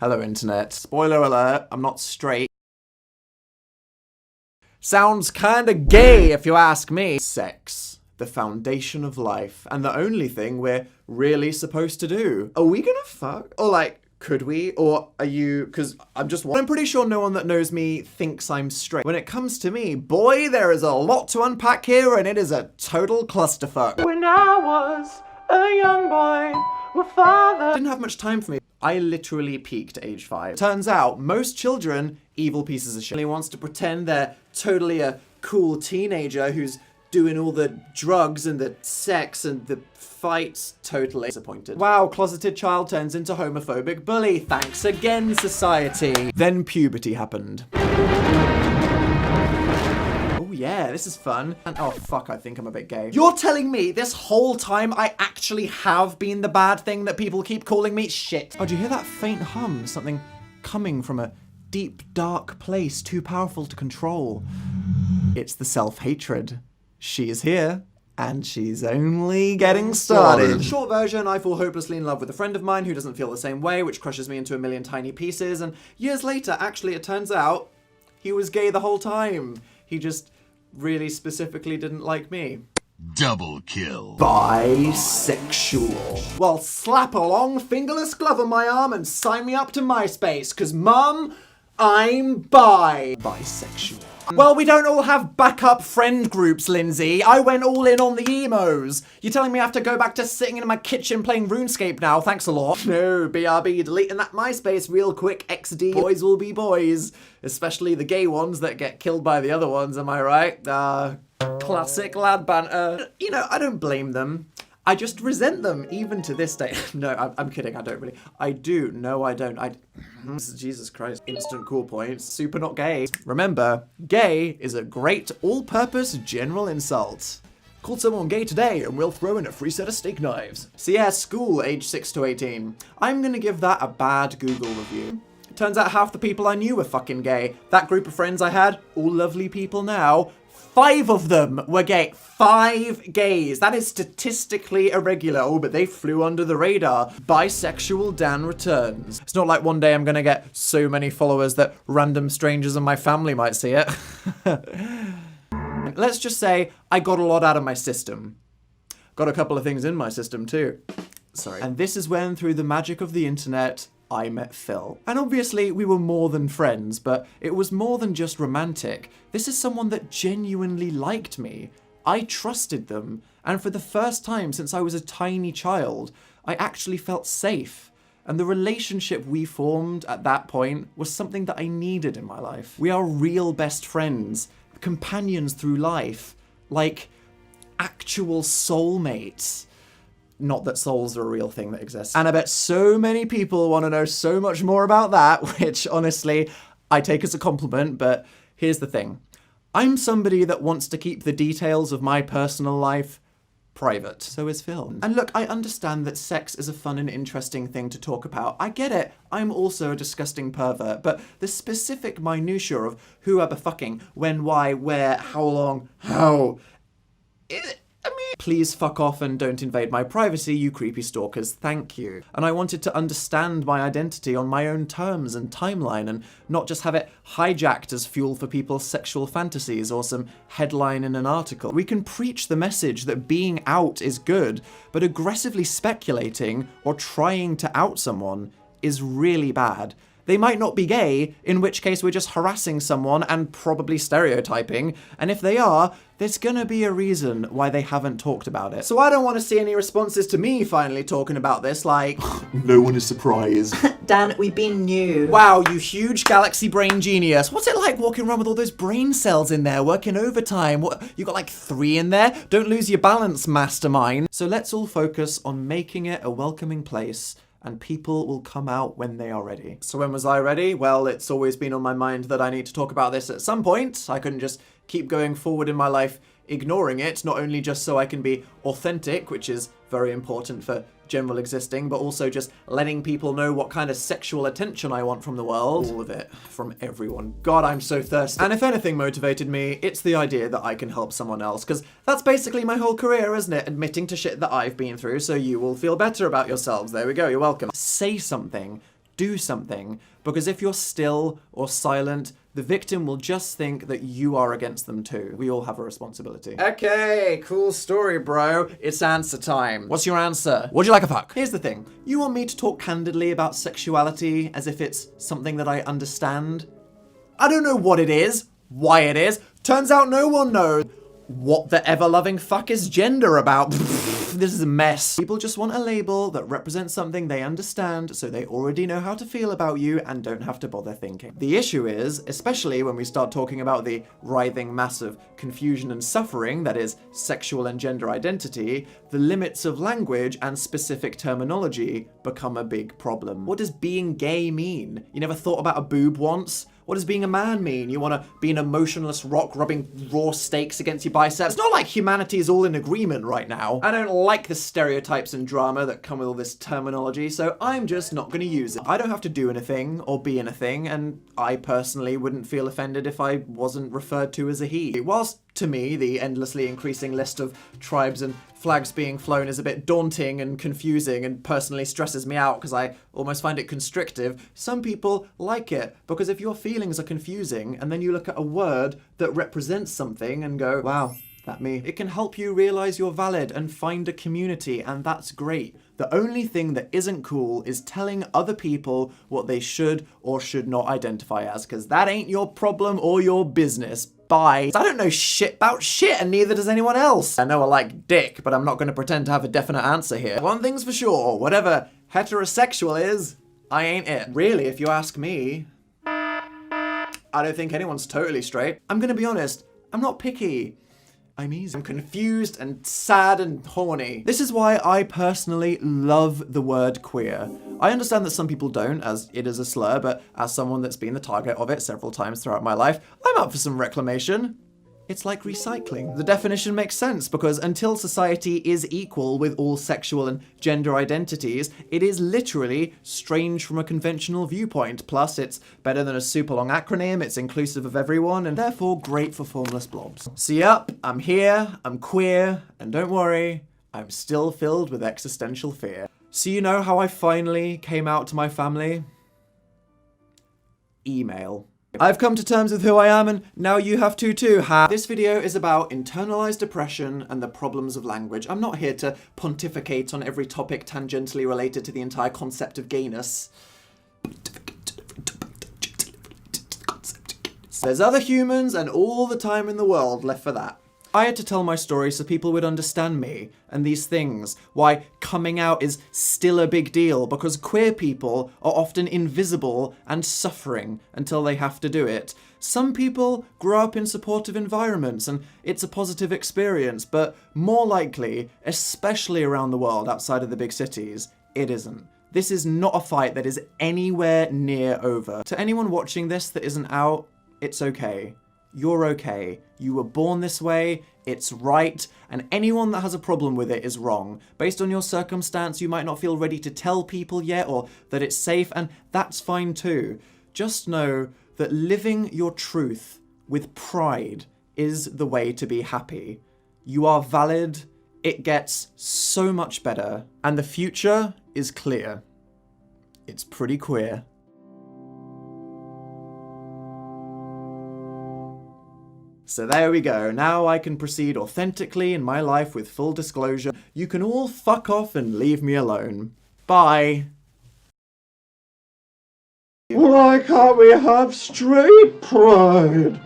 Hello, internet. Spoiler alert, I'm not straight. Sounds kinda gay if you ask me. Sex. The foundation of life, and the only thing we're really supposed to do. Are we gonna fuck? Or like, could we? Or are you, cause I'm pretty sure no one that knows me thinks I'm straight. When it comes to me, boy, there is a lot to unpack here, and it is a total clusterfuck. When I was a young boy, my father didn't have much time for me. I literally peaked at age 5. Turns out, most children, evil pieces of shit, only wants to pretend they're totally a cool teenager who's doing all the drugs and the sex and the fights. Totally disappointed. Wow, closeted child turns into homophobic bully. Thanks again, society. Then puberty happened. Oh yeah, this is fun. And oh fuck, I think I'm a bit gay. You're telling me this whole time I actually have been the bad thing that people keep calling me? Shit. Oh, do you hear that faint hum? Something coming from a deep, dark place too powerful to control. It's the self-hatred. She is here, and she's only getting started. Short version, I fall hopelessly in love with a friend of mine who doesn't feel the same way, which crushes me into a million tiny pieces, and years later, actually, it turns out, he was gay the whole time. He just really specifically didn't like me. Double kill. Bisexual. Well, slap a long fingerless glove on my arm and sign me up to MySpace, cause mum, I'm bisexual. Well, we don't all have backup friend groups, Lindsay. I went all in on the emos. You're telling me I have to go back to sitting in my kitchen playing RuneScape now? Thanks a lot. No, BRB, deleting that MySpace real quick, XD. Boys will be boys. Especially the gay ones that get killed by the other ones, am I right? Classic lad banter. You know, I don't blame them. I just resent them, even to this day. No, I'm kidding, I don't really. I do, no I don't. Jesus Christ. Instant cool points. Super not gay. Remember, gay is a great all-purpose general insult. Call someone gay today and we'll throw in a free set of steak knives. So yeah, school, age 6 to 18. I'm gonna give that a bad Google review. Turns out half the people I knew were fucking gay. That group of friends I had, all lovely people now, 5 of them were gay. 5 gays. That is statistically irregular. Oh, but they flew under the radar. Bisexual Dan returns. It's not like one day I'm gonna get so many followers that random strangers in my family might see it. Let's just say I got a lot out of my system. Got a couple of things in my system too. Sorry. And this is when, through the magic of the internet, I met Phil. And obviously we were more than friends, but it was more than just romantic. This is someone that genuinely liked me. I trusted them, and for the first time since I was a tiny child, I actually felt safe. And the relationship we formed at that point was something that I needed in my life. We are real best friends, companions through life, like actual soulmates. Not that souls are a real thing that exists. And I bet so many people want to know so much more about that, which honestly, I take as a compliment, but here's the thing. I'm somebody that wants to keep the details of my personal life private. So is Phil. And look, I understand that sex is a fun and interesting thing to talk about. I get it. I'm also a disgusting pervert, but the specific minutiae of who I'm fucking, when, why, where, how long, how... Please fuck off and don't invade my privacy, you creepy stalkers, thank you. And I wanted to understand my identity on my own terms and timeline, and not just have it hijacked as fuel for people's sexual fantasies or some headline in an article. We can preach the message that being out is good, but aggressively speculating or trying to out someone is really bad. They might not be gay, in which case we're just harassing someone and probably stereotyping, and if they are, there's gonna be a reason why they haven't talked about it. So I don't want to see any responses to me finally talking about this, like... No one is surprised. Dan, we've been new. Wow, you huge galaxy brain genius. What's it like walking around with all those brain cells in there, working overtime? What, you got like 3 in there? Don't lose your balance, mastermind. So let's all focus on making it a welcoming place, and people will come out when they are ready. So when was I ready? Well, it's always been on my mind that I need to talk about this at some point. I couldn't just keep going forward in my life ignoring it, not only just so I can be authentic, which is very important for general existing, but also just letting people know what kind of sexual attention I want from the world. All of it, from everyone. God, I'm so thirsty. And if anything motivated me, it's the idea that I can help someone else, because that's basically my whole career, isn't it? Admitting to shit that I've been through, so you will feel better about yourselves. There we go, you're welcome. Say something. do something. Because if you're still or silent, the victim will just think that you are against them too. We all have a responsibility. Okay, cool story, bro. It's answer time. What's your answer? Would you like a fuck? Here's the thing. You want me to talk candidly about sexuality as if it's something that I understand? I don't know what it is, why it is. Turns out no one knows. What the ever-loving fuck is gender about? This is a mess. People just want a label that represents something they understand, so they already know how to feel about you and don't have to bother thinking. The issue is, especially when we start talking about the writhing mass of confusion and suffering that is sexual and gender identity, the limits of language and specific terminology become a big problem. What does being gay mean? You never thought about a boob once? What does being a man mean? You want to be an emotionless rock rubbing raw steaks against your biceps? It's not like humanity is all in agreement right now. I don't like the stereotypes and drama that come with all this terminology, so I'm just not going to use it. I don't have to do anything or be anything, and I personally wouldn't feel offended if I wasn't referred to as a he. Whilst to me, the endlessly increasing list of tribes and flags being flown is a bit daunting and confusing and personally stresses me out because I almost find it constrictive. Some people like it because if your feelings are confusing and then you look at a word that represents something and go, wow, that me. It can help you realize you're valid and find a community, and that's great. The only thing that isn't cool is telling other people what they should or should not identify as, because that ain't your problem or your business. Bye. I don't know shit about shit, and neither does anyone else. I know I like dick, but I'm not going to pretend to have a definite answer here. One thing's for sure, whatever heterosexual is, I ain't it. Really, if you ask me, I don't think anyone's totally straight. I'm gonna be honest, I'm not picky. I'm easy. I'm confused and sad and horny. This is why I personally love the word queer. I understand that some people don't, as it is a slur, but as someone that's been the target of it several times throughout my life, I'm up for some reclamation. It's like recycling. The definition makes sense because until society is equal with all sexual and gender identities, it is literally strange from a conventional viewpoint. Plus, it's better than a super long acronym, it's inclusive of everyone, and therefore great for formless blobs. So yup, I'm here, I'm queer, and don't worry, I'm still filled with existential fear. So you know how I finally came out to my family? Email. I've come to terms with who I am, and now you have to too, ha! This video is about internalized depression and the problems of language. I'm not here to pontificate on every topic tangentially related to the entire concept of gayness. There's other humans and all the time in the world left for that. I had to tell my story so people would understand me and these things, why coming out is still a big deal, because queer people are often invisible and suffering until they have to do it. Some people grow up in supportive environments and it's a positive experience, but more likely, especially around the world outside of the big cities, it isn't. This is not a fight that is anywhere near over. To anyone watching this that isn't out, it's okay. You're okay. You were born this way, it's right, and anyone that has a problem with it is wrong. Based on your circumstance, you might not feel ready to tell people yet or that it's safe, and that's fine too. Just know that living your truth with pride is the way to be happy. You are valid, it gets so much better, and the future is clear. It's pretty queer. So there we go, now I can proceed authentically in my life with full disclosure. You can all fuck off and leave me alone. Bye. Why can't we have straight pride?